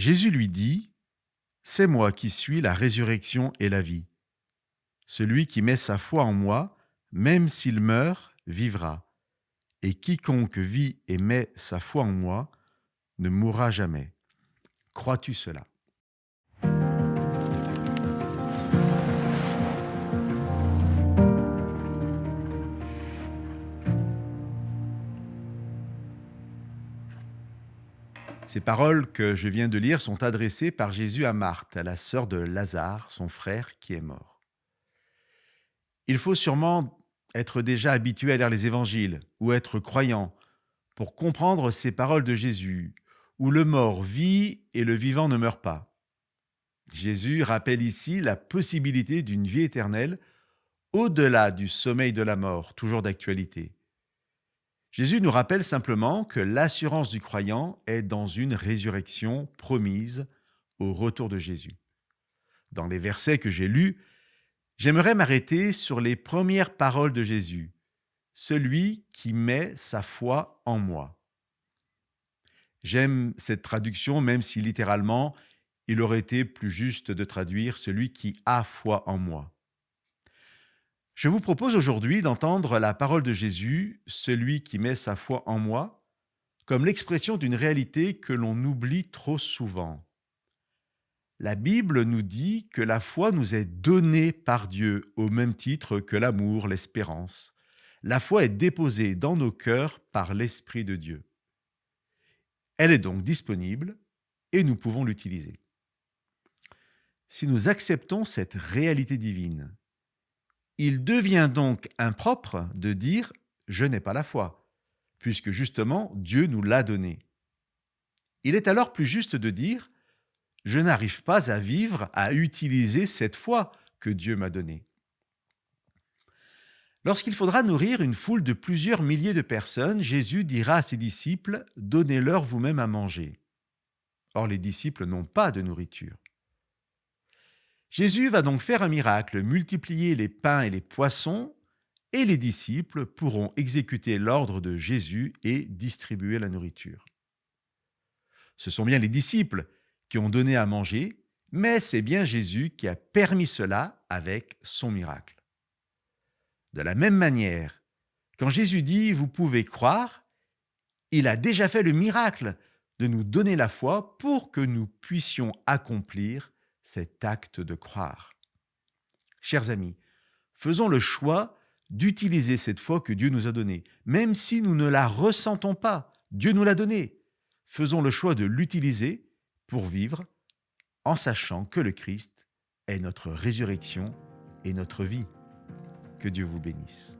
Jésus lui dit, « C'est moi qui suis la résurrection et la vie. Celui qui met sa foi en moi, même s'il meurt, vivra. Et quiconque vit et met sa foi en moi ne mourra jamais. » Crois-tu cela? Ces paroles que je viens de lire sont adressées par Jésus à Marthe, la sœur de Lazare, son frère qui est mort. Il faut sûrement être déjà habitué à lire les évangiles ou être croyant pour comprendre ces paroles de Jésus, où le mort vit et le vivant ne meurt pas. Jésus rappelle ici la possibilité d'une vie éternelle au-delà du sommeil de la mort, toujours d'actualité. Jésus nous rappelle simplement que l'assurance du croyant est dans une résurrection promise au retour de Jésus. Dans les versets que j'ai lus, j'aimerais m'arrêter sur les premières paroles de Jésus. « Celui qui met sa foi en moi ». J'aime cette traduction, même si littéralement, il aurait été plus juste de traduire « celui qui a foi en moi ». Je vous propose aujourd'hui d'entendre la parole de Jésus, « celui qui met sa foi en moi », comme l'expression d'une réalité que l'on oublie trop souvent. La Bible nous dit que la foi nous est donnée par Dieu au même titre que l'amour, l'espérance. La foi est déposée dans nos cœurs par l'Esprit de Dieu. Elle est donc disponible et nous pouvons l'utiliser. Si nous acceptons cette réalité divine, il devient donc impropre de dire « je n'ai pas la foi », puisque justement Dieu nous l'a donnée. Il est alors plus juste de dire « je n'arrive pas à vivre, à utiliser cette foi que Dieu m'a donnée ». Lorsqu'il faudra nourrir une foule de plusieurs milliers de personnes, Jésus dira à ses disciples « donnez-leur vous-même à manger ». Or, les disciples n'ont pas de nourriture. Jésus va donc faire un miracle, multiplier les pains et les poissons, et les disciples pourront exécuter l'ordre de Jésus et distribuer la nourriture. Ce sont bien les disciples qui ont donné à manger, mais c'est bien Jésus qui a permis cela avec son miracle. De la même manière, quand Jésus dit « vous pouvez croire », il a déjà fait le miracle de nous donner la foi pour que nous puissions accomplir cet acte de croire. Chers amis, faisons le choix d'utiliser cette foi que Dieu nous a donnée. Même si nous ne la ressentons pas, Dieu nous l'a donnée. Faisons le choix de l'utiliser pour vivre en sachant que le Christ est notre résurrection et notre vie. Que Dieu vous bénisse.